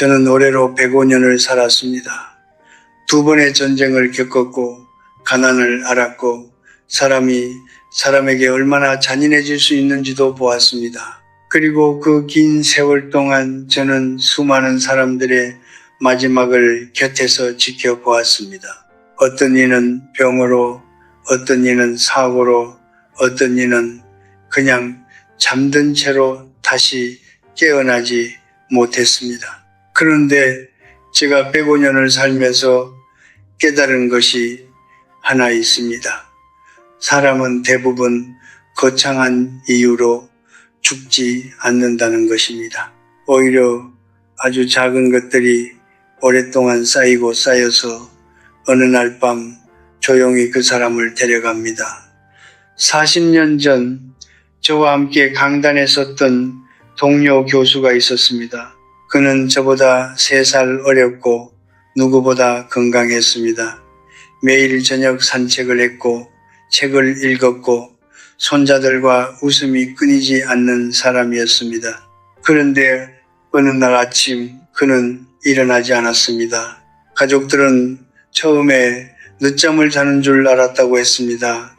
저는 올해로 105년을 살았습니다. 2번의 전쟁을 겪었고 가난을 알았고 사람이 사람에게 얼마나 잔인해질 수 있는지도 보았습니다. 그리고 그 긴 세월 동안 저는 수많은 사람들의 마지막을 곁에서 지켜보았습니다. 어떤 이는 병으로, 어떤 이는 사고로, 어떤 이는 그냥 잠든 채로 다시 깨어나지 못했습니다. 그런데 제가 105년을 살면서 깨달은 것이 하나 있습니다. 사람은 대부분 거창한 이유로 죽지 않는다는 것입니다. 오히려 아주 작은 것들이 오랫동안 쌓이고 쌓여서 어느 날 밤 조용히 그 사람을 데려갑니다. 40년 전 저와 함께 강단에 섰던 동료 교수가 있었습니다. 그는 저보다 3살 어렸고 누구보다 건강했습니다. 매일 저녁 산책을 했고 책을 읽었고 손자들과 웃음이 끊이지 않는 사람이었습니다. 그런데 어느 날 아침 그는 일어나지 않았습니다. 가족들은 처음에 늦잠을 자는 줄 알았다고 했습니다.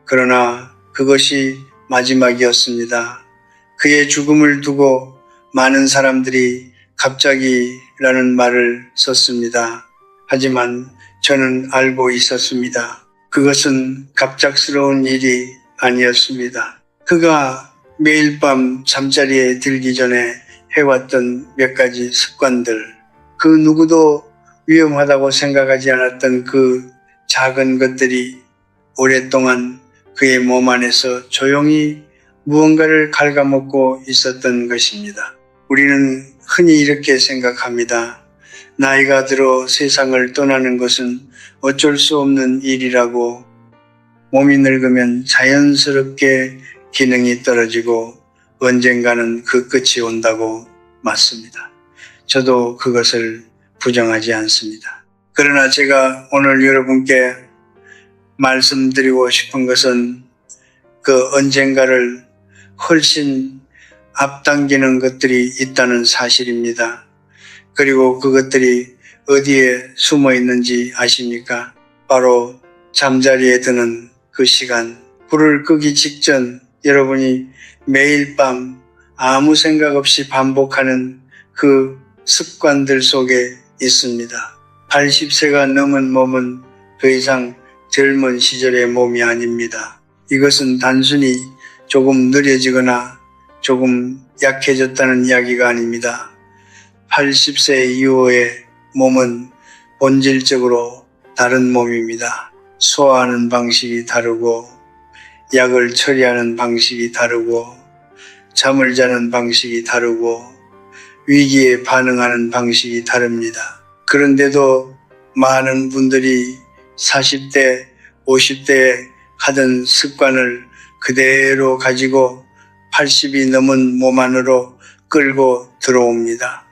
그러나 그것이 마지막이었습니다. 그의 죽음을 두고 많은 사람들이 갑자기라는 말을 썼습니다. 하지만 저는 알고 있었습니다. 그것은 갑작스러운 일이 아니었습니다. 그가 매일 밤 잠자리에 들기 전에 해왔던 몇 가지 습관들, 그 누구도 위험하다고 생각하지 않았던 그 작은 것들이 오랫동안 그의 몸 안에서 조용히 무언가를 갉아먹고 있었던 것입니다. 우리는 흔히 이렇게 생각합니다. 나이가 들어 세상을 떠나는 것은 어쩔 수 없는 일이라고, 몸이 늙으면 자연스럽게 기능이 떨어지고 언젠가는 그 끝이 온다고. 맞습니다. 저도 그것을 부정하지 않습니다. 그러나 제가 오늘 여러분께 말씀드리고 싶은 것은 그 언젠가를 훨씬 앞당기는 것들이 있다는 사실입니다. 그리고 그것들이 어디에 숨어 있는지 아십니까? 바로 잠자리에 드는 그 시간, 불을 끄기 직전 여러분이 매일 밤 아무 생각 없이 반복하는 그 습관들 속에 있습니다. 80세가 넘은 몸은 더 이상 젊은 시절의 몸이 아닙니다. 이것은 단순히 조금 느려지거나 조금 약해졌다는 이야기가 아닙니다. 80세 이후의 몸은 본질적으로 다른 몸입니다. 소화하는 방식이 다르고 약을 처리하는 방식이 다르고 잠을 자는 방식이 다르고 위기에 반응하는 방식이 다릅니다. 그런데도 많은 분들이 40대, 50대에 하던 습관을 그대로 가지고 80이 넘은 몸 안으로 끌고 들어옵니다.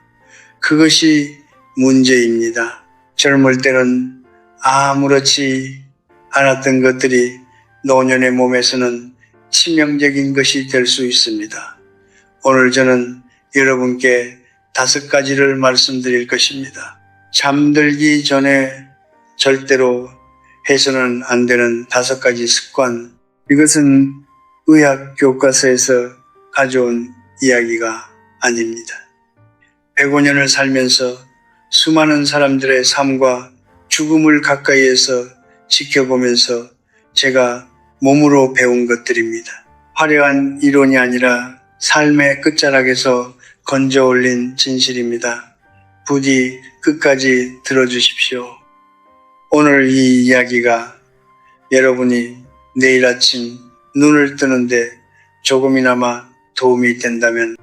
그것이 문제입니다. 젊을 때는 아무렇지 않았던 것들이 노년의 몸에서는 치명적인 것이 될 수 있습니다. 오늘 저는 여러분께 5가지를 말씀드릴 것입니다. 잠들기 전에 절대로 해서는 안 되는 5가지 습관. 이것은 의학 교과서에서 가져온 이야기가 아닙니다. 105년을 살면서 수많은 사람들의 삶과 죽음을 가까이에서 지켜보면서 제가 몸으로 배운 것들입니다. 화려한 이론이 아니라 삶의 끝자락에서 건져 올린 진실입니다. 부디 끝까지 들어주십시오. 오늘 이 이야기가 여러분이 내일 아침 눈을 뜨는데 조금이나마 도움이 된다면,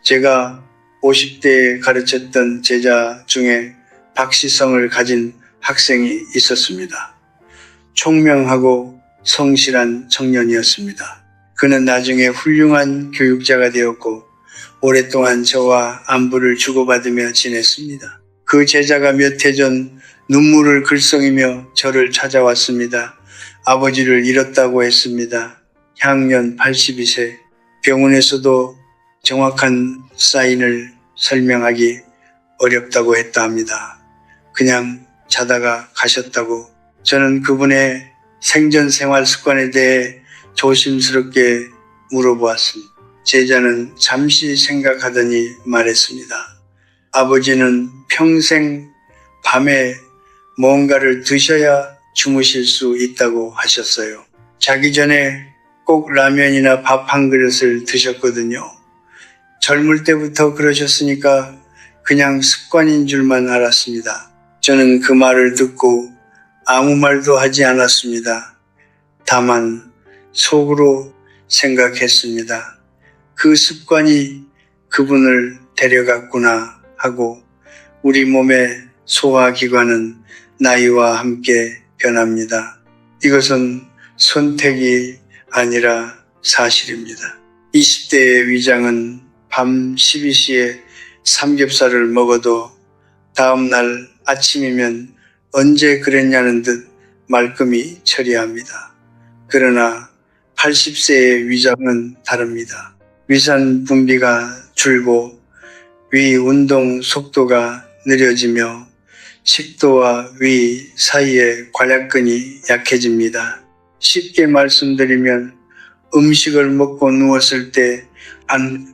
제가 50대에 가르쳤던 제자 중에 박시성을 가진 학생이 있었습니다. 총명하고 성실한 청년이었습니다. 그는 나중에 훌륭한 교육자가 되었고 오랫동안 저와 안부를 주고받으며 지냈습니다. 그 제자가 몇 해 전 눈물을 글썽이며 저를 찾아왔습니다. 아버지를 잃었다고 했습니다. 향년 82세. 병원에서도 정확한 사인을 설명하기 어렵다고 했다 합니다. 그냥 자다가 가셨다고. 저는 그분의 생전 생활 습관에 대해 조심스럽게 물어보았습니다. 제자는 잠시 생각하더니 말했습니다. 아버지는 평생 밤에 뭔가를 드셔야 주무실 수 있다고 하셨어요. 자기 전에 꼭 라면이나 밥 한 그릇을 드셨거든요. 젊을 때부터 그러셨으니까 그냥 습관인 줄만 알았습니다. 저는 그 말을 듣고 아무 말도 하지 않았습니다. 다만 속으로 생각했습니다. 그 습관이 그분을 데려갔구나 하고. 우리 몸의 소화기관은 나이와 함께 변합니다. 이것은 선택이 아니라 사실입니다. 20대의 위장은 밤 12시에 삼겹살을 먹어도 다음날 아침이면 언제 그랬냐는 듯 말끔히 처리합니다. 그러나 80세의 위장은 다릅니다. 위산 분비가 줄고 위 운동 속도가 느려지며 식도와 위 사이의 관략근이 약해집니다. 쉽게 말씀드리면 음식을 먹고 누웠을 때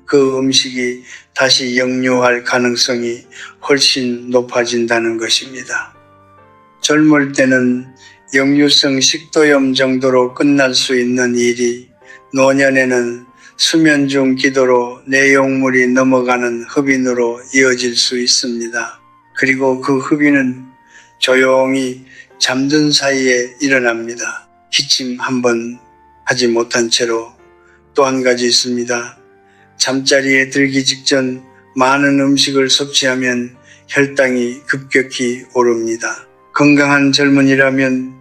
그 음식이 다시 역류할 가능성이 훨씬 높아진다는 것입니다. 젊을 때는 역류성 식도염 정도로 끝날 수 있는 일이 노년에는 수면 중 기도로 내용물이 넘어가는 흡인으로 이어질 수 있습니다. 그리고 그 흡인은 조용히 잠든 사이에 일어납니다. 기침 한번 하지 못한 채로. 또 한 가지 있습니다. 잠자리에 들기 직전 많은 음식을 섭취하면 혈당이 급격히 오릅니다. 건강한 젊은이라면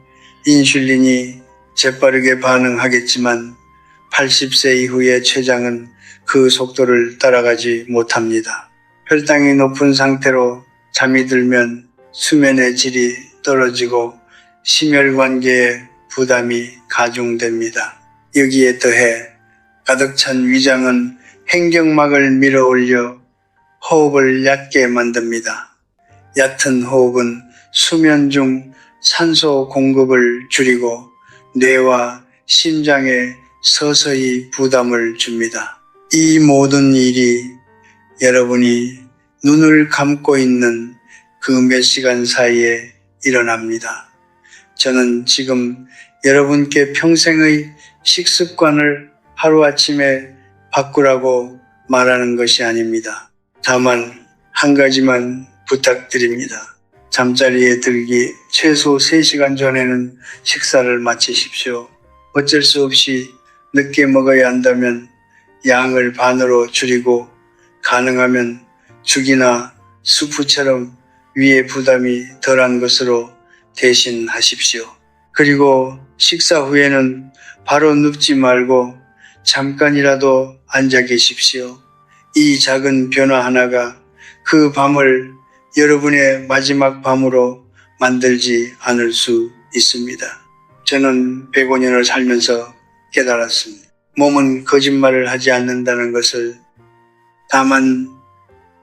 인슐린이 재빠르게 반응하겠지만 80세 이후의 췌장은 그 속도를 따라가지 못합니다. 혈당이 높은 상태로 잠이 들면 수면의 질이 떨어지고 심혈관계에 부담이 가중됩니다. 여기에 더해 가득 찬 위장은 횡격막을 밀어 올려 호흡을 얕게 만듭니다. 얕은 호흡은 수면 중 산소 공급을 줄이고 뇌와 심장에 서서히 부담을 줍니다. 이 모든 일이 여러분이 눈을 감고 있는 그 몇 시간 사이에 일어납니다. 저는 지금 여러분께 평생의 식습관을 하루아침에 바꾸라고 말하는 것이 아닙니다. 다만 한 가지만 부탁드립니다. 잠자리에 들기 최소 3시간 전에는 식사를 마치십시오. 어쩔 수 없이 늦게 먹어야 한다면 양을 반으로 줄이고 가능하면 죽이나 수프처럼 위에 부담이 덜한 것으로 대신하십시오. 그리고 식사 후에는 바로 눕지 말고 잠깐이라도 앉아 계십시오. 이 작은 변화 하나가 그 밤을 여러분의 마지막 밤으로 만들지 않을 수 있습니다. 저는 105년을 살면서 깨달았습니다. 몸은 거짓말을 하지 않는다는 것을. 다만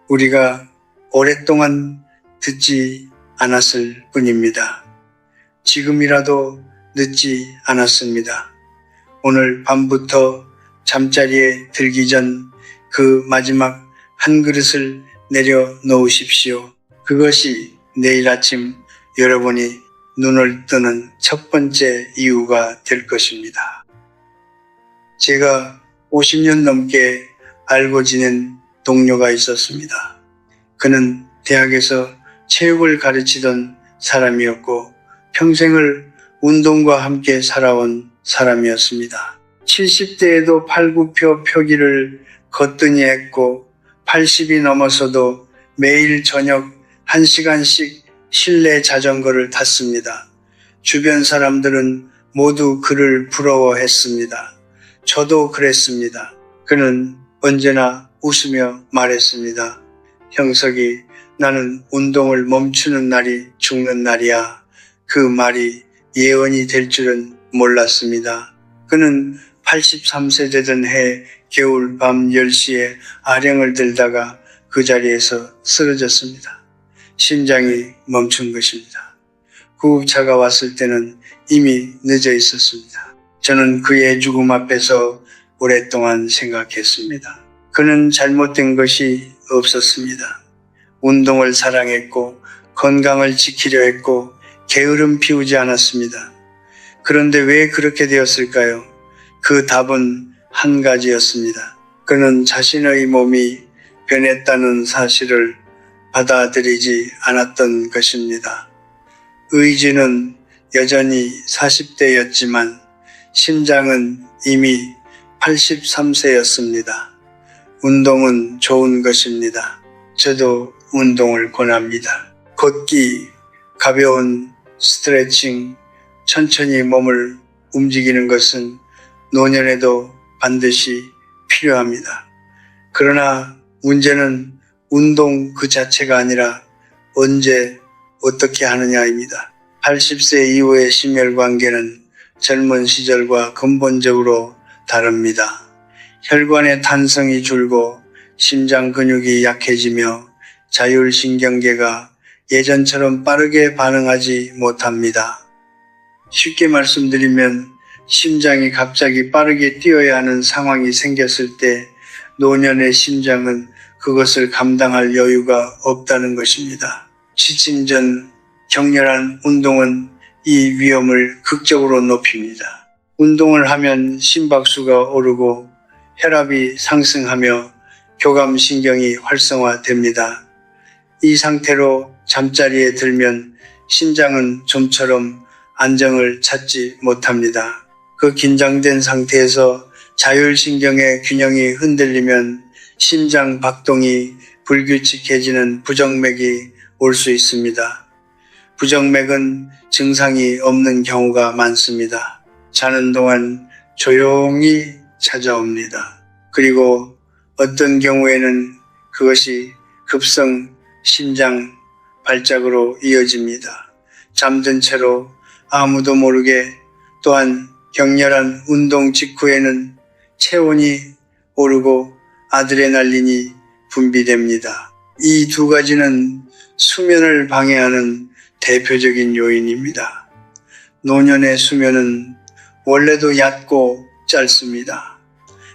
우리가 오랫동안 듣지 않았을 뿐입니다. 지금이라도 늦지 않았습니다. 오늘 밤부터 잠자리에 들기 전 그 마지막 한 그릇을 내려놓으십시오. 그것이 내일 아침 여러분이 눈을 뜨는 첫 번째 이유가 될 것입니다. 제가 50년 넘게 알고 지낸 동료가 있었습니다. 그는 대학에서 체육을 가르치던 사람이었고 평생을 운동과 함께 살아온 사람이었습니다. 70대에도 팔굽혀 펴기를 거뜬히 했고 80이 넘어서도 매일 저녁 1시간씩 실내 자전거를 탔습니다. 주변 사람들은 모두 그를 부러워했습니다. 저도 그랬습니다. 그는 언제나 웃으며 말했습니다. 형석이, 나는 운동을 멈추는 날이 죽는 날이야. 그 말이 예언이 될 줄은 몰랐습니다. 그는 83세 되던 해 겨울 밤 10시에 아령을 들다가 그 자리에서 쓰러졌습니다. 심장이 멈춘 것입니다. 구급차가 왔을 때는 이미 늦어 있었습니다. 저는 그의 죽음 앞에서 오랫동안 생각했습니다. 그는 잘못된 것이 없었습니다. 운동을 사랑했고 건강을 지키려 했고 게으름 피우지 않았습니다. 그런데 왜 그렇게 되었을까요? 그 답은 한 가지였습니다. 그는 자신의 몸이 변했다는 사실을 받아들이지 않았던 것입니다. 의지는 여전히 40대였지만 심장은 이미 83세였습니다. 운동은 좋은 것입니다. 저도 운동을 권합니다. 걷기, 가벼운 스트레칭, 천천히 몸을 움직이는 것은 노년에도 반드시 필요합니다. 그러나 문제는 운동 그 자체가 아니라 언제 어떻게 하느냐입니다. 80세 이후의 심혈관계는 젊은 시절과 근본적으로 다릅니다. 혈관의 탄성이 줄고 심장 근육이 약해지며 자율신경계가 예전처럼 빠르게 반응하지 못합니다. 쉽게 말씀드리면 심장이 갑자기 빠르게 뛰어야 하는 상황이 생겼을 때 노년의 심장은 그것을 감당할 여유가 없다는 것입니다. 취침 전 격렬한 운동은 이 위험을 극적으로 높입니다. 운동을 하면 심박수가 오르고 혈압이 상승하며 교감신경이 활성화됩니다. 이 상태로 잠자리에 들면 심장은 좀처럼 안정을 찾지 못합니다. 그 긴장된 상태에서 자율신경의 균형이 흔들리면 심장 박동이 불규칙해지는 부정맥이 올 수 있습니다. 부정맥은 증상이 없는 경우가 많습니다. 자는 동안 조용히 찾아옵니다. 그리고 어떤 경우에는 그것이 급성 심장 발작으로 이어집니다. 잠든 채로 아무도 모르게 또한 격렬한 운동 직후에는 체온이 오르고 아드레날린이 분비됩니다. 이 두 가지는 수면을 방해하는 대표적인 요인입니다. 노년의 수면은 원래도 얕고 짧습니다.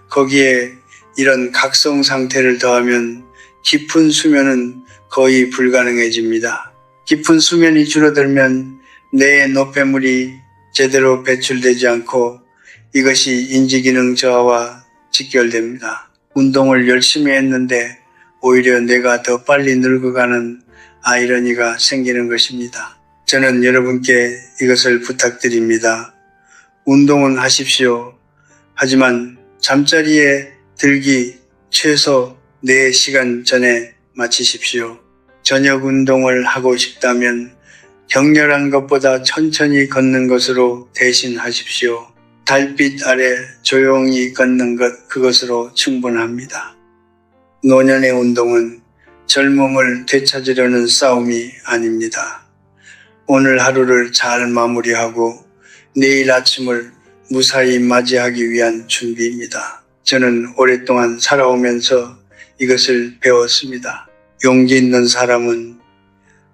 거기에 이런 각성 상태를 더하면 깊은 수면은 거의 불가능해집니다. 깊은 수면이 줄어들면 뇌의 노폐물이 제대로 배출되지 않고 이것이 인지기능 저하와 직결됩니다. 운동을 열심히 했는데 오히려 뇌가 더 빨리 늙어가는 아이러니가 생기는 것입니다. 저는 여러분께 이것을 부탁드립니다. 운동은 하십시오. 하지만 잠자리에 들기 최소 4시간 전에 마치십시오. 저녁 운동을 하고 싶다면 격렬한 것보다 천천히 걷는 것으로 대신하십시오. 달빛 아래 조용히 걷는 것, 그것으로 충분합니다. 노년의 운동은 젊음을 되찾으려는 싸움이 아닙니다. 오늘 하루를 잘 마무리하고 내일 아침을 무사히 맞이하기 위한 준비입니다. 저는 오랫동안 살아오면서 이것을 배웠습니다. 용기 있는 사람은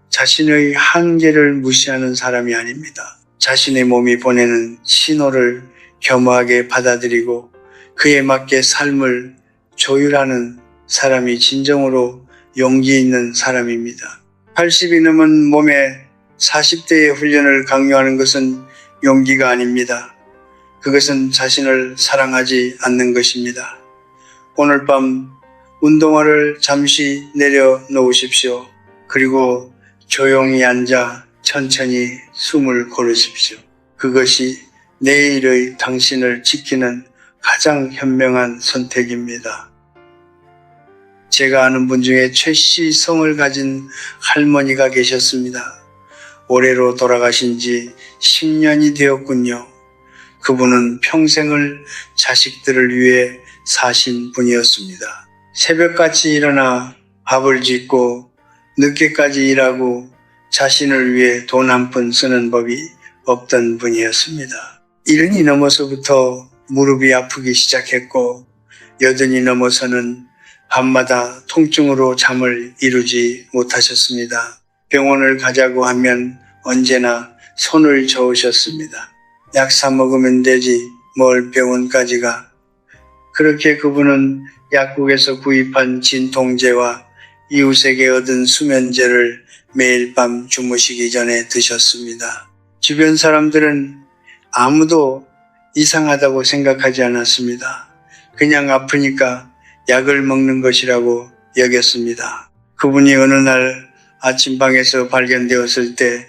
자신의 한계를 무시하는 사람이 아닙니다. 자신의 몸이 보내는 신호를 겸허하게 받아들이고 그에 맞게 삶을 조율하는 사람이 진정으로 용기 있는 사람입니다. 80이 넘은 몸에 40대의 훈련을 강요하는 것은 용기가 아닙니다. 그것은 자신을 사랑하지 않는 것입니다. 오늘 밤 운동화를 잠시 내려놓으십시오. 그리고 조용히 앉아 천천히 숨을 고르십시오. 그것이 내일의 당신을 지키는 가장 현명한 선택입니다. 제가 아는 분 중에 최씨성을 가진 할머니가 계셨습니다. 올해로 돌아가신 지 10년이 되었군요. 그분은 평생을 자식들을 위해 사신 분이었습니다. 새벽같이 일어나 밥을 짓고 늦게까지 일하고 자신을 위해 돈 한 푼 쓰는 법이 없던 분이었습니다. 70이 넘어서부터 무릎이 아프기 시작했고 80이 넘어서는 밤마다 통증으로 잠을 이루지 못하셨습니다. 병원을 가자고 하면 언제나 손을 저으셨습니다. 약 사 먹으면 되지 뭘 병원까지 가. 그렇게 그분은 약국에서 구입한 진통제와 이웃에게 얻은 수면제를 매일 밤 주무시기 전에 드셨습니다. 주변 사람들은 아무도 이상하다고 생각하지 않았습니다. 그냥 아프니까 약을 먹는 것이라고 여겼습니다. 그분이 어느 날 아침방에서 발견되었을 때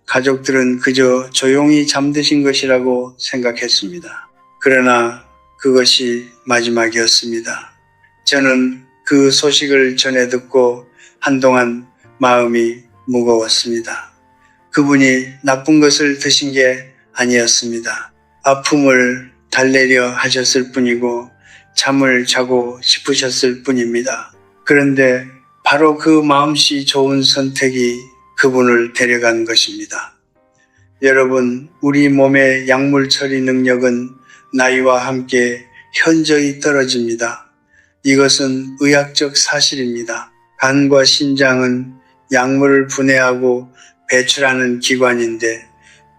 가족들은 그저 조용히 잠드신 것이라고 생각했습니다. 그러나 그것이 마지막이었습니다. 저는 그 소식을 전해 듣고 한동안 마음이 무거웠습니다. 그분이 나쁜 것을 드신 게 아니었습니다. 아픔을 달래려 하셨을 뿐이고 잠을 자고 싶으셨을 뿐입니다. 그런데 바로 그 마음씨 좋은 선택이 그분을 데려간 것입니다. 여러분, 우리 몸의 약물 처리 능력은 나이와 함께 현저히 떨어집니다. 이것은 의학적 사실입니다. 간과 신장은 약물을 분해하고 배출하는 기관인데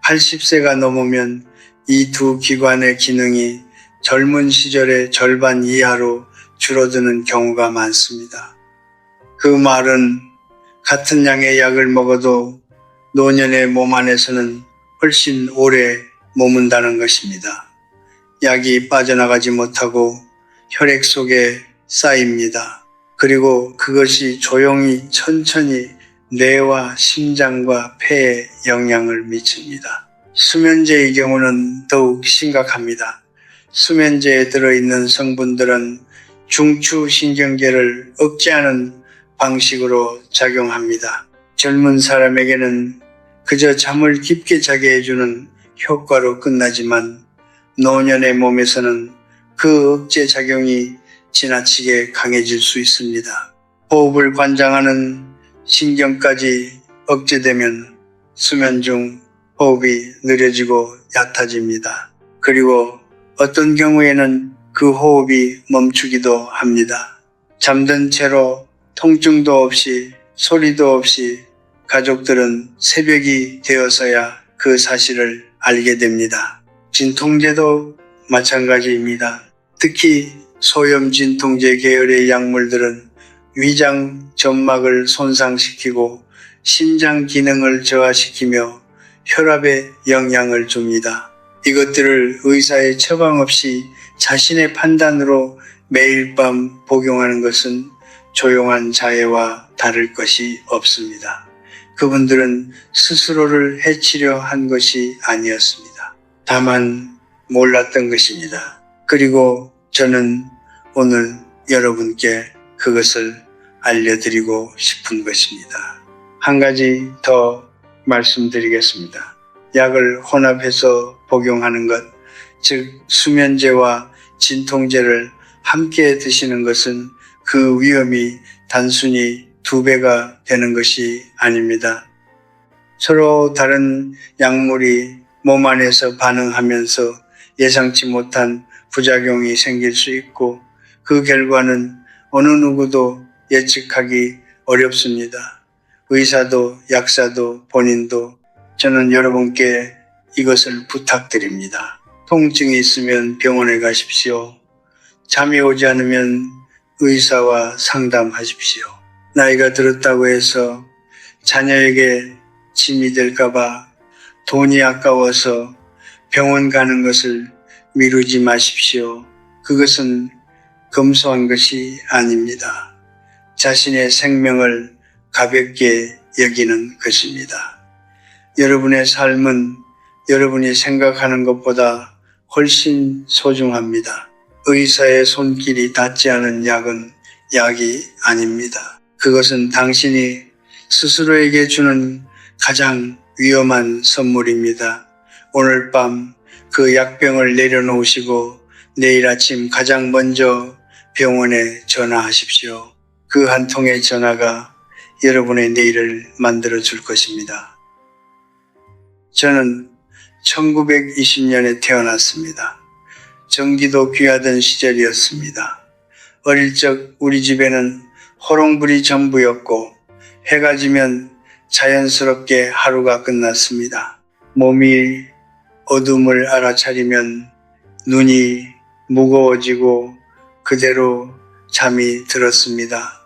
80세가 넘으면 이 두 기관의 기능이 젊은 시절의 절반 이하로 줄어드는 경우가 많습니다. 그 말은 같은 양의 약을 먹어도 노년의 몸 안에서는 훨씬 오래 머문다는 것입니다. 약이 빠져나가지 못하고 혈액 속에 쌓입니다. 그리고 그것이 조용히 천천히 뇌와 심장과 폐에 영향을 미칩니다. 수면제의 경우는 더욱 심각합니다. 수면제에 들어있는 성분들은 중추신경계를 억제하는 방식으로 작용합니다. 젊은 사람에게는 그저 잠을 깊게 자게 해주는 효과로 끝나지만 노년의 몸에서는 그 억제 작용이 지나치게 강해질 수 있습니다. 호흡을 관장하는 신경까지 억제되면 수면 중 호흡이 느려지고 얕아집니다. 그리고 어떤 경우에는 그 호흡이 멈추기도 합니다. 잠든 채로 통증도 없이 소리도 없이 가족들은 새벽이 되어서야 그 사실을 알게 됩니다. 진통제도 마찬가지입니다. 특히 소염 진통제 계열의 약물들은 위장 점막을 손상시키고 심장 기능을 저하시키며 혈압에 영향을 줍니다. 이것들을 의사의 처방 없이 자신의 판단으로 매일 밤 복용하는 것은 조용한 자해와 다를 것이 없습니다. 그분들은 스스로를 해치려 한 것이 아니었습니다. 다만 몰랐던 것입니다. 그리고 저는 오늘 여러분께 그것을 알려드리고 싶은 것입니다. 한 가지 더 말씀드리겠습니다. 약을 혼합해서 복용하는 것, 즉 수면제와 진통제를 함께 드시는 것은 그 위험이 단순히 2배가 되는 것이 아닙니다. 서로 다른 약물이 몸 안에서 반응하면서 예상치 못한 부작용이 생길 수 있고 그 결과는 어느 누구도 예측하기 어렵습니다. 의사도 약사도 본인도. 저는 여러분께 이것을 부탁드립니다. 통증이 있으면 병원에 가십시오. 잠이 오지 않으면 의사와 상담하십시오. 나이가 들었다고 해서 자녀에게 짐이 될까봐 돈이 아까워서 병원 가는 것을 미루지 마십시오. 그것은 검소한 것이 아닙니다. 자신의 생명을 가볍게 여기는 것입니다. 여러분의 삶은 여러분이 생각하는 것보다 훨씬 소중합니다. 의사의 손길이 닿지 않은 약은 약이 아닙니다. 그것은 당신이 스스로에게 주는 가장 위험한 선물입니다. 오늘 밤 그 약병을 내려놓으시고 내일 아침 가장 먼저 병원에 전화하십시오. 그 한 통의 전화가 여러분의 내일을 만들어 줄 것입니다. 저는 1920년에 태어났습니다. 전기도 귀하던 시절이었습니다. 어릴 적 우리 집에는 호롱불이 전부였고 해가 지면 자연스럽게 하루가 끝났습니다. 몸이 어둠을 알아차리면 눈이 무거워지고 그대로 잠이 들었습니다.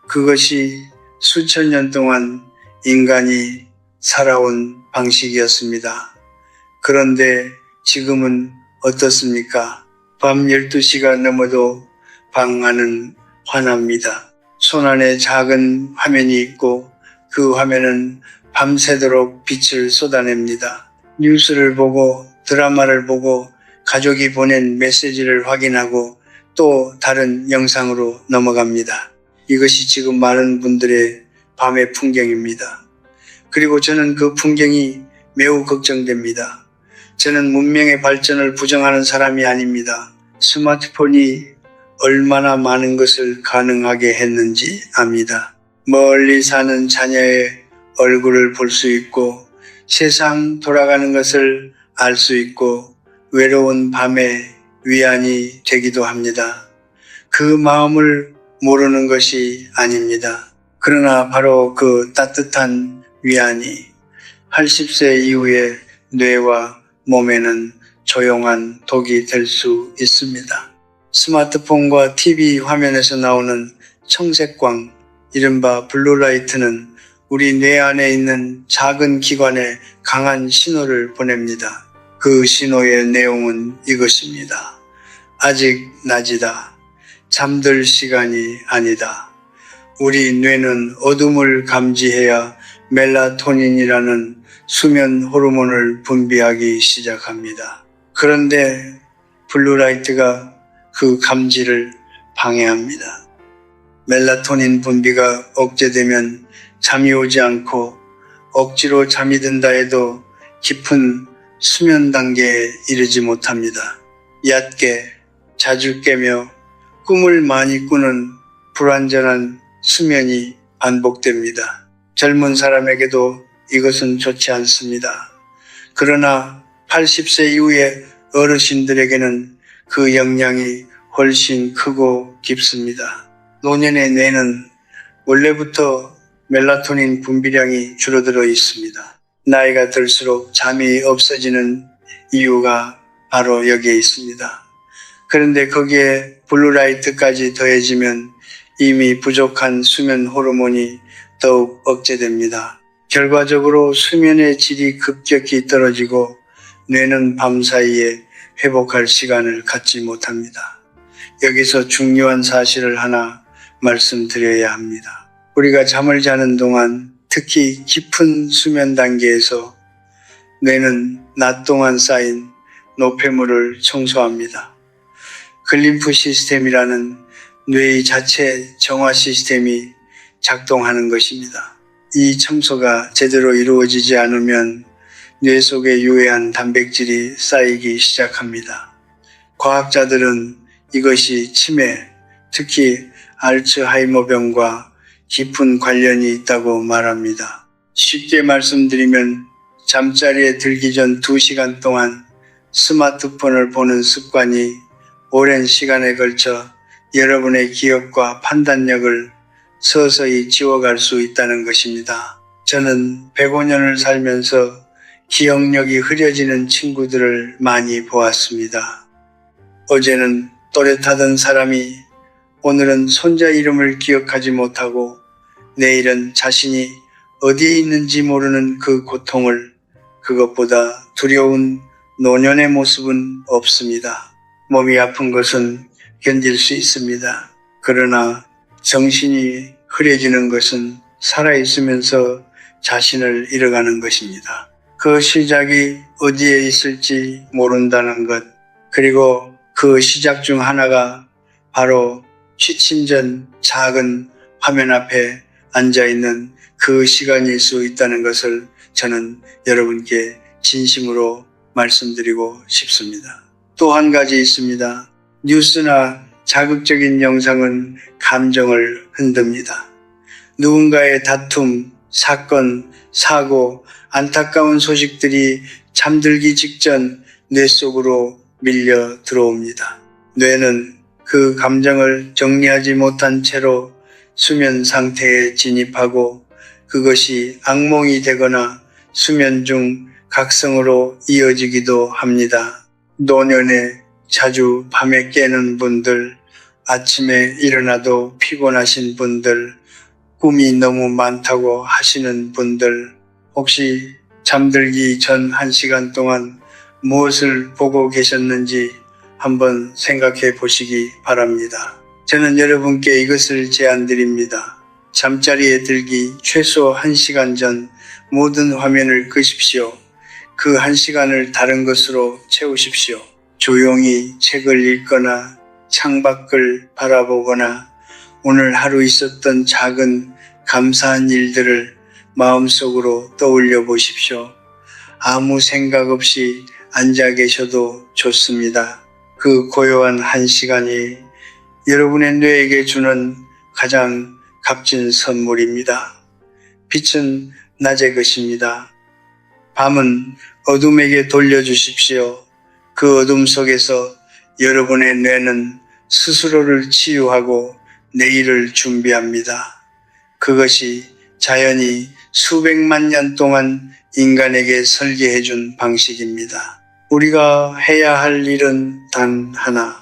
그것이 수천 년 동안 인간이 살아온 방식이었습니다. 그런데 지금은 어떻습니까? 밤 12시가 넘어도 방 안은 환합니다. 손안에 작은 화면이 있고 그 화면은 밤새도록 빛을 쏟아냅니다. 뉴스를 보고 드라마를 보고 가족이 보낸 메시지를 확인하고 또 다른 영상으로 넘어갑니다. 이것이 지금 많은 분들의 밤의 풍경입니다. 그리고 저는 그 풍경이 매우 걱정됩니다. 저는 문명의 발전을 부정하는 사람이 아닙니다. 스마트폰이 얼마나 많은 것을 가능하게 했는지 압니다. 멀리 사는 자녀의 얼굴을 볼 수 있고 세상 돌아가는 것을 알 수 있고 외로운 밤에 위안이 되기도 합니다. 그 마음을 모르는 것이 아닙니다. 그러나 바로 그 따뜻한 위안이 80세 이후의 뇌와 몸에는 조용한 독이 될 수 있습니다. 스마트폰과 TV 화면에서 나오는 청색광, 이른바 블루라이트는 우리 뇌 안에 있는 작은 기관에 강한 신호를 보냅니다. 그 신호의 내용은 이것입니다. 아직 낮이다. 잠들 시간이 아니다. 우리 뇌는 어둠을 감지해야 멜라토닌이라는 수면 호르몬을 분비하기 시작합니다. 그런데 블루라이트가 그 감지를 방해합니다. 멜라토닌 분비가 억제되면 잠이 오지 않고 억지로 잠이 든다 해도 깊은 수면 단계에 이르지 못합니다. 얕게 자주 깨며 꿈을 많이 꾸는 불완전한 수면이 반복됩니다. 젊은 사람에게도 이것은 좋지 않습니다. 그러나 80세 이후의 어르신들에게는 그 영향이 훨씬 크고 깊습니다. 노년의 뇌는 원래부터 멜라토닌 분비량이 줄어들어 있습니다. 나이가 들수록 잠이 없어지는 이유가 바로 여기에 있습니다. 그런데 거기에 블루라이트까지 더해지면 이미 부족한 수면 호르몬이 더욱 억제됩니다. 결과적으로 수면의 질이 급격히 떨어지고 뇌는 밤사이에 회복할 시간을 갖지 못합니다. 여기서 중요한 사실을 하나 말씀드려야 합니다. 우리가 잠을 자는 동안 특히 깊은 수면 단계에서 뇌는 낮 동안 쌓인 노폐물을 청소합니다. 글림프 시스템이라는 뇌의 자체 정화 시스템이 작동하는 것입니다. 이 청소가 제대로 이루어지지 않으면 뇌 속에 유해한 단백질이 쌓이기 시작합니다. 과학자들은 이것이 치매, 특히 알츠하이머병과 깊은 관련이 있다고 말합니다. 쉽게 말씀드리면 잠자리에 들기 전 2시간 동안 스마트폰을 보는 습관이 오랜 시간에 걸쳐 여러분의 기억과 판단력을 서서히 지워갈 수 있다는 것입니다. 저는 105년을 살면서 기억력이 흐려지는 친구들을 많이 보았습니다. 어제는 또렷하던 사람이 오늘은 손자 이름을 기억하지 못하고 내일은 자신이 어디에 있는지 모르는 그 고통을, 그것보다 두려운 노년의 모습은 없습니다. 몸이 아픈 것은 견딜 수 있습니다. 그러나 정신이 흐려지는 것은 살아있으면서 자신을 잃어가는 것입니다. 그 시작이 어디에 있을지 모른다는 것, 그리고 그 시작 중 하나가 바로 취침 전 작은 화면 앞에 앉아있는 그 시간일 수 있다는 것을 저는 여러분께 진심으로 말씀드리고 싶습니다. 또 한 가지 있습니다. 뉴스나 자극적인 영상은 감정을 흔듭니다. 누군가의 다툼, 사건, 사고, 안타까운 소식들이 잠들기 직전 뇌 속으로 밀려 들어옵니다. 뇌는 그 감정을 정리하지 못한 채로 수면 상태에 진입하고 그것이 악몽이 되거나 수면 중 각성으로 이어지기도 합니다. 노년에 자주 밤에 깨는 분들, 아침에 일어나도 피곤하신 분들, 꿈이 너무 많다고 하시는 분들, 혹시 잠들기 전 1시간 동안 무엇을 보고 계셨는지 한번 생각해 보시기 바랍니다. 저는 여러분께 이것을 제안드립니다. 잠자리에 들기 최소 1시간 전 모든 화면을 끄십시오. 그 1시간을 다른 것으로 채우십시오. 조용히 책을 읽거나 창밖을 바라보거나 오늘 하루 있었던 작은 감사한 일들을 마음속으로 떠올려 보십시오. 아무 생각 없이 앉아 계셔도 좋습니다. 그 고요한 1시간이 여러분의 뇌에게 주는 가장 값진 선물입니다. 빛은 낮의 것입니다. 밤은 어둠에게 돌려주십시오. 그 어둠 속에서 여러분의 뇌는 스스로를 치유하고 내일을 준비합니다. 그것이 자연이 수백만 년 동안 인간에게 설계해 준 방식입니다. 우리가 해야 할 일은 단 하나,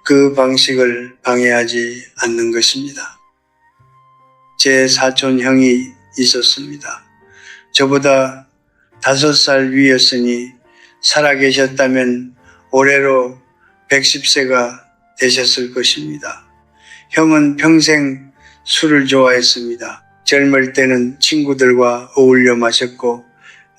그 방식을 방해하지 않는 것입니다. 제 사촌 형이 있었습니다. 저보다 5살 위였으니 살아계셨다면 올해로 110세가 되셨을 것입니다. 형은 평생 술을 좋아했습니다. 젊을 때는 친구들과 어울려 마셨고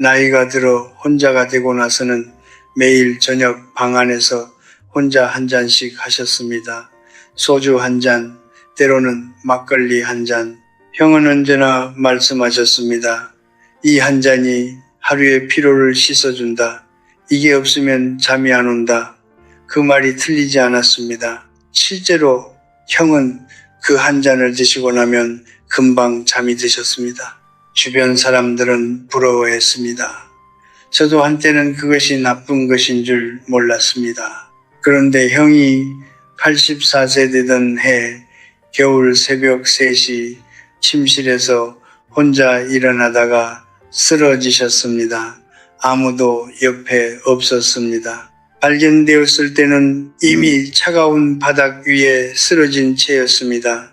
나이가 들어 혼자가 되고 나서는 매일 저녁 방 안에서 혼자 한 잔씩 하셨습니다. 소주 한 잔, 때로는 막걸리 한 잔. 형은 언제나 말씀하셨습니다. 이 한 잔이 하루의 피로를 씻어준다. 이게 없으면 잠이 안 온다. 그 말이 틀리지 않았습니다. 실제로 형은 그 한 잔을 드시고 나면 금방 잠이 드셨습니다. 주변 사람들은 부러워했습니다. 저도 한때는 그것이 나쁜 것인 줄 몰랐습니다. 그런데 형이 84세 되던 해 겨울 새벽 3시 침실에서 혼자 일어나다가 쓰러지셨습니다. 아무도 옆에 없었습니다. 발견되었을 때는 이미 차가운 바닥 위에 쓰러진 채였습니다.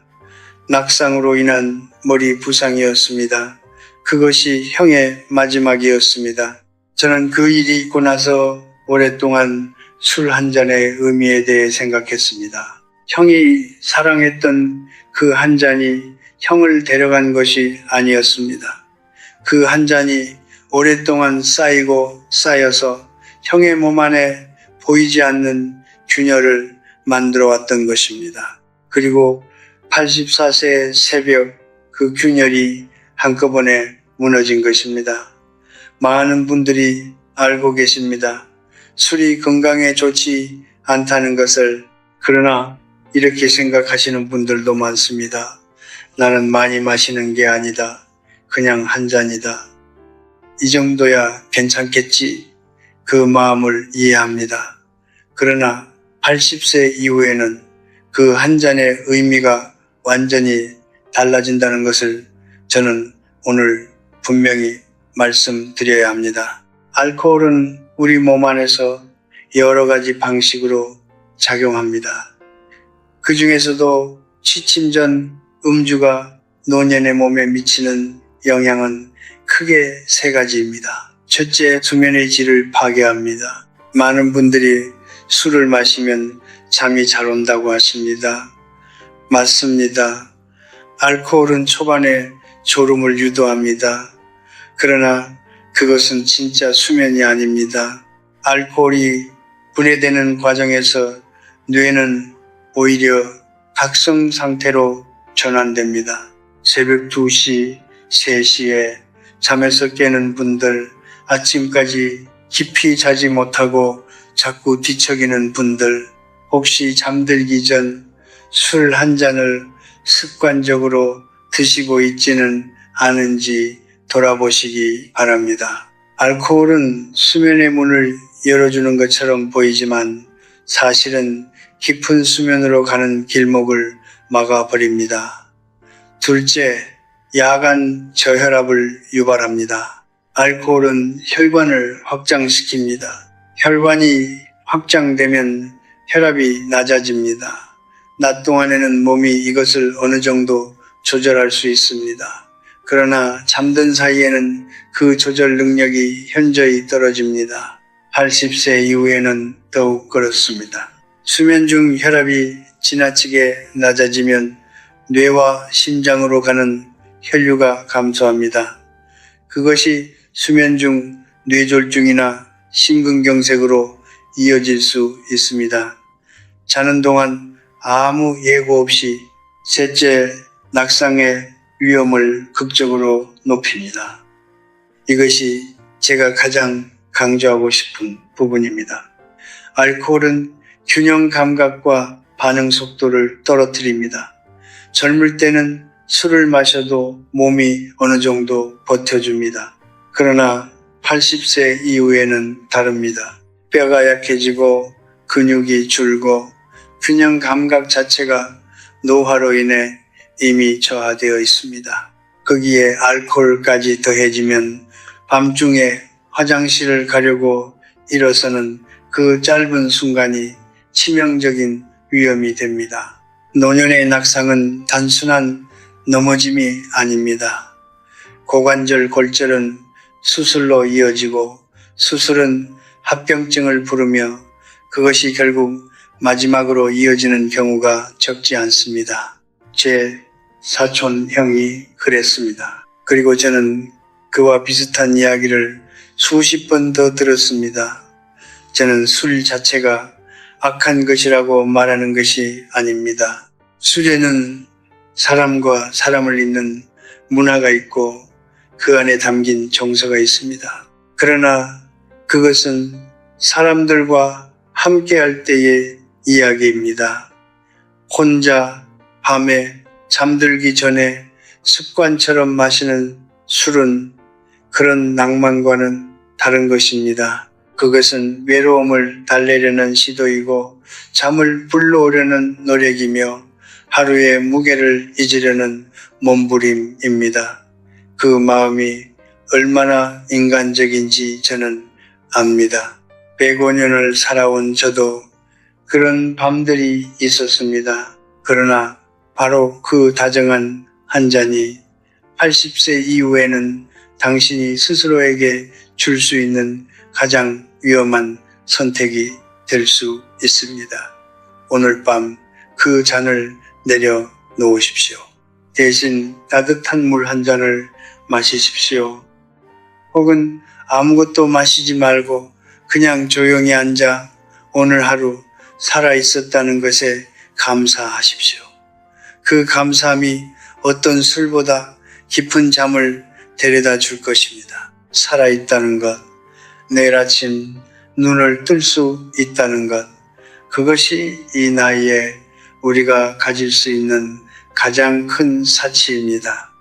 낙상으로 인한 머리 부상이었습니다. 그것이 형의 마지막이었습니다. 저는 그 일이 있고 나서 오랫동안 술 한 잔의 의미에 대해 생각했습니다. 형이 사랑했던 그 한 잔이 형을 데려간 것이 아니었습니다. 그 한 잔이 오랫동안 쌓이고 쌓여서 형의 몸 안에 보이지 않는 균열을 만들어 왔던 것입니다. 그리고 84세 새벽 그 균열이 한꺼번에 무너진 것입니다. 많은 분들이 알고 계십니다. 술이 건강에 좋지 않다는 것을. 그러나 이렇게 생각하시는 분들도 많습니다. 나는 많이 마시는 게 아니다. 그냥 한 잔이다. 이 정도야 괜찮겠지. 그 마음을 이해합니다. 그러나 80세 이후에는 그 한 잔의 의미가 완전히 달라진다는 것을 저는 오늘 분명히 말씀드려야 합니다. 알코올은 우리 몸 안에서 여러 가지 방식으로 작용합니다. 그 중에서도 취침 전 음주가 노년의 몸에 미치는 영향은 크게 3가지입니다. 첫째, 수면의 질을 파괴합니다. 많은 분들이 술을 마시면 잠이 잘 온다고 하십니다. 맞습니다. 알코올은 초반에 졸음을 유도합니다. 그러나 그것은 진짜 수면이 아닙니다. 알코올이 분해되는 과정에서 뇌는 오히려 각성 상태로 전환됩니다. 새벽 2시, 3시에 잠에서 깨는 분들, 아침까지 깊이 자지 못하고 자꾸 뒤척이는 분들, 혹시 잠들기 전 술 한 잔을 습관적으로 드시고 있지는 않은지 돌아보시기 바랍니다. 알코올은 수면의 문을 열어주는 것처럼 보이지만 사실은 깊은 수면으로 가는 길목을 막아버립니다. 둘째, 야간 저혈압을 유발합니다. 알코올은 혈관을 확장시킵니다. 혈관이 확장되면 혈압이 낮아집니다. 낮 동안에는 몸이 이것을 어느 정도 조절할 수 있습니다. 그러나 잠든 사이에는 그 조절 능력이 현저히 떨어집니다. 80세 이후에는 더욱 그렇습니다. 수면 중 혈압이 지나치게 낮아지면 뇌와 심장으로 가는 혈류가 감소합니다. 그것이 수면 중 뇌졸중이나 심근경색으로 이어질 수 있습니다. 자는 동안 아무 예고 없이 셋째, 낙상의 위험을 극적으로 높입니다. 이것이 제가 가장 강조하고 싶은 부분입니다. 알코올은 균형 감각과 반응 속도를 떨어뜨립니다. 젊을 때는 술을 마셔도 몸이 어느 정도 버텨줍니다. 그러나 80세 이후에는 다릅니다. 뼈가 약해지고 근육이 줄고 균형 감각 자체가 노화로 인해 이미 저하되어 있습니다. 거기에 알코올까지 더해지면 밤중에 화장실을 가려고 일어서는 그 짧은 순간이 치명적인 위험이 됩니다. 노년의 낙상은 단순한 넘어짐이 아닙니다. 고관절 골절은 수술로 이어지고 수술은 합병증을 부르며 그것이 결국 마지막으로 이어지는 경우가 적지 않습니다. 제 사촌 형이 그랬습니다. 그리고 저는 그와 비슷한 이야기를 수십 번 더 들었습니다. 저는 술 자체가 악한 것이라고 말하는 것이 아닙니다. 술에는 사람과 사람을 잇는 문화가 있고 그 안에 담긴 정서가 있습니다. 그러나 그것은 사람들과 함께할 때의 이야기입니다. 혼자 밤에 잠들기 전에 습관처럼 마시는 술은 그런 낭만과는 다른 것입니다. 그것은 외로움을 달래려는 시도이고 잠을 불러오려는 노력이며 하루의 무게를 잊으려는 몸부림입니다. 그 마음이 얼마나 인간적인지 저는 압니다. 105년을 살아온 저도 그런 밤들이 있었습니다. 그러나 바로 그 다정한 한 잔이 80세 이후에는 당신이 스스로에게 줄 수 있는 가장 위험한 선택이 될 수 있습니다. 오늘 밤 그 잔을 내려 놓으십시오. 대신 따뜻한 물 한 잔을 마시십시오. 혹은 아무것도 마시지 말고 그냥 조용히 앉아 오늘 하루 살아 있었다는 것에 감사하십시오. 그 감사함이 어떤 술보다 깊은 잠을 데려다 줄 것입니다. 살아 있다는 것, 내일 아침 눈을 뜰 수 있다는 것, 그것이 이 나이에 우리가 가질 수 있는 가장 큰 사치입니다.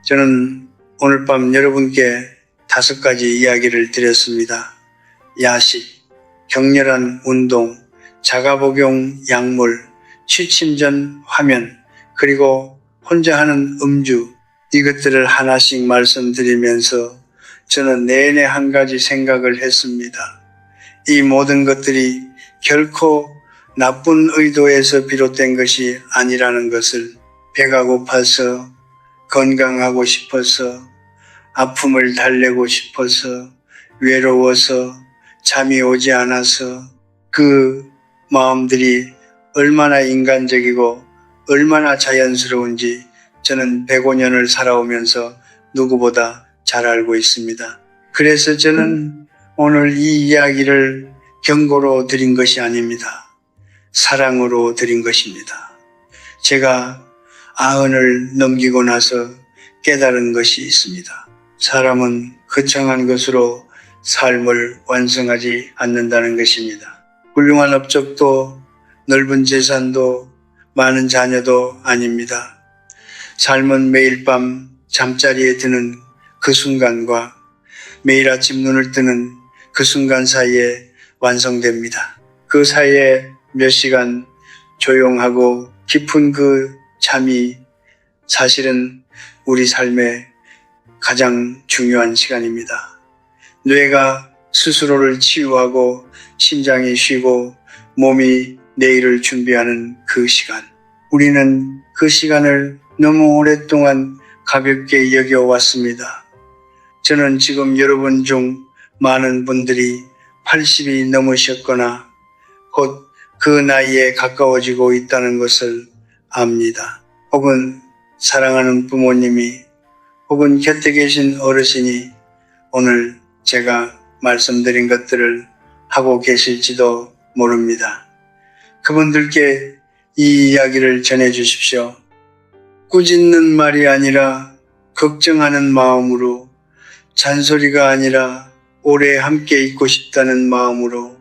저는 오늘 밤 여러분께 5가지 이야기를 드렸습니다. 야식, 격렬한 운동, 자가복용 약물, 취침 전 화면, 그리고 혼자 하는 음주, 이것들을 하나씩 말씀드리면서 저는 내내 한 가지 생각을 했습니다. 이 모든 것들이 결코 나쁜 의도에서 비롯된 것이 아니라는 것을, 배가 고파서, 건강하고 싶어서, 아픔을 달래고 싶어서, 외로워서, 잠이 오지 않아서, 그 마음들이 얼마나 인간적이고 얼마나 자연스러운지 저는 105년을 살아오면서 누구보다 잘 알고 있습니다. 그래서 저는 오늘 이 이야기를 경고로 드린 것이 아닙니다. 사랑으로 드린 것입니다. 제가 90을 넘기고 나서 깨달은 것이 있습니다. 사람은 거창한 것으로 삶을 완성하지 않는다는 것입니다. 훌륭한 업적도 넓은 재산도 많은 자녀도 아닙니다. 삶은 매일 밤 잠자리에 드는 그 순간과 매일 아침 눈을 뜨는 그 순간 사이에 완성됩니다. 그 사이에 몇 시간 조용하고 깊은 그 잠이 사실은 우리 삶의 가장 중요한 시간입니다. 뇌가 스스로를 치유하고 심장이 쉬고 몸이 내일을 준비하는 그 시간. 우리는 그 시간을 너무 오랫동안 가볍게 여겨왔습니다. 저는 지금 여러분 중 많은 분들이 80이 넘으셨거나 곧 그 나이에 가까워지고 있다는 것을 압니다. 혹은 사랑하는 부모님이 혹은 곁에 계신 어르신이 오늘 제가 말씀드린 것들을 하고 계실지도 모릅니다. 그분들께 이 이야기를 전해 주십시오. 꾸짖는 말이 아니라 걱정하는 마음으로, 잔소리가 아니라 오래 함께 있고 싶다는 마음으로,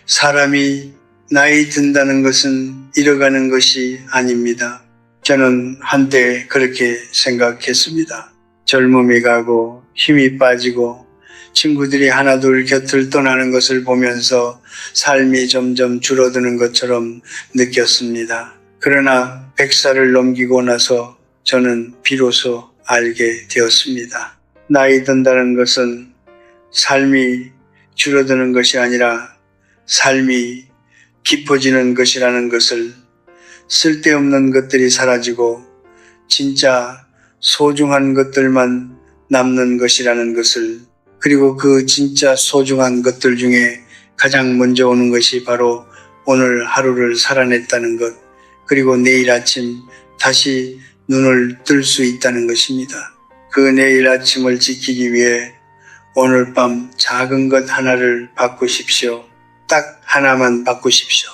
사람이 나이 든다는 것은 잃어가는 것이 아닙니다. 저는 한때 그렇게 생각했습니다. 젊음이 가고 힘이 빠지고 친구들이 하나둘 곁을 떠나는 것을 보면서 삶이 점점 줄어드는 것처럼 느꼈습니다. 그러나 100살을 넘기고 나서 저는 비로소 알게 되었습니다. 나이 든다는 것은 삶이 줄어드는 것이 아니라 삶이 깊어지는 것이라는 것을, 쓸데없는 것들이 사라지고 진짜 소중한 것들만 남는 것이라는 것을, 그리고 그 진짜 소중한 것들 중에 가장 먼저 오는 것이 바로 오늘 하루를 살아냈다는 것, 그리고 내일 아침 다시 눈을 뜰 수 있다는 것입니다. 그 내일 아침을 지키기 위해 오늘 밤 작은 것 하나를 바꾸십시오. 딱 하나만 바꾸십시오.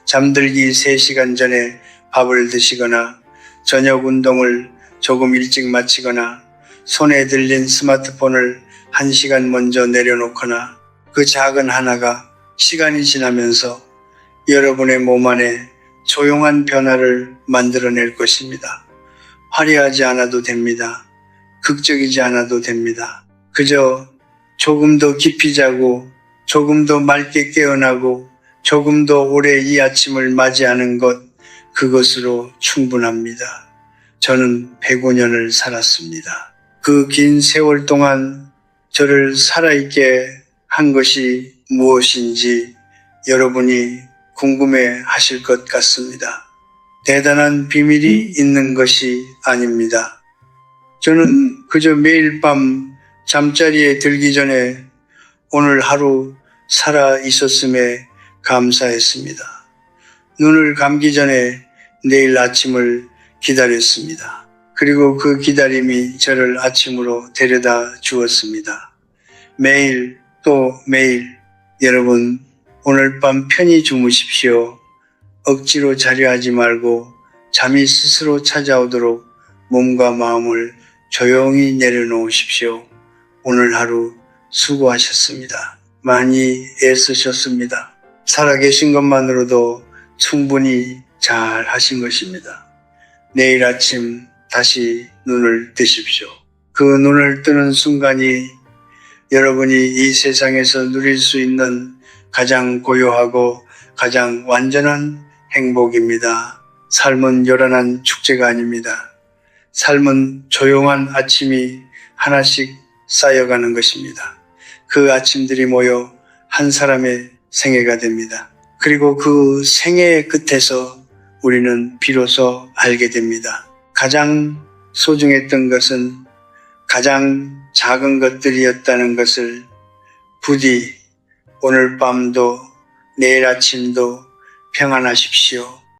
잠들기 3시간 전에 밥을 드시거나 저녁 운동을 조금 일찍 마치거나 손에 들린 스마트폰을 1시간 먼저 내려놓거나, 그 작은 하나가 시간이 지나면서 여러분의 몸 안에 조용한 변화를 만들어낼 것입니다. 화려하지 않아도 됩니다. 극적이지 않아도 됩니다. 그저 조금 더 깊이 자고 조금 더 맑게 깨어나고 조금 더 오래 이 아침을 맞이하는 것, 그것으로 충분합니다. 저는 105년을 살았습니다. 그 긴 세월 동안 저를 살아있게 한 것이 무엇인지 여러분이 궁금해 하실 것 같습니다. 대단한 비밀이 있는 것이 아닙니다. 저는 그저 매일 밤 잠자리에 들기 전에 오늘 하루 살아 있었음에 감사했습니다. 눈을 감기 전에 내일 아침을 기다렸습니다. 그리고 그 기다림이 저를 아침으로 데려다 주었습니다. 매일 또 매일 여러분, 오늘 밤 편히 주무십시오. 억지로 자려 하지 말고 잠이 스스로 찾아오도록 몸과 마음을 조용히 내려놓으십시오. 오늘 하루 수고하셨습니다. 많이 애쓰셨습니다. 살아계신 것만으로도 충분히 잘 하신 것입니다. 내일 아침 다시 눈을 뜨십시오. 그 눈을 뜨는 순간이 여러분이 이 세상에서 누릴 수 있는 가장 고요하고 가장 완전한 행복입니다. 삶은 요란한 축제가 아닙니다. 삶은 조용한 아침이 하나씩 쌓여가는 것입니다. 그 아침들이 모여 한 사람의 생애가 됩니다. 그리고 그 생애의 끝에서 우리는 비로소 알게 됩니다. 가장 소중했던 것은 가장 작은 것들이었다는 것을 부디 오늘 밤도 내일 아침도 평안하십시오.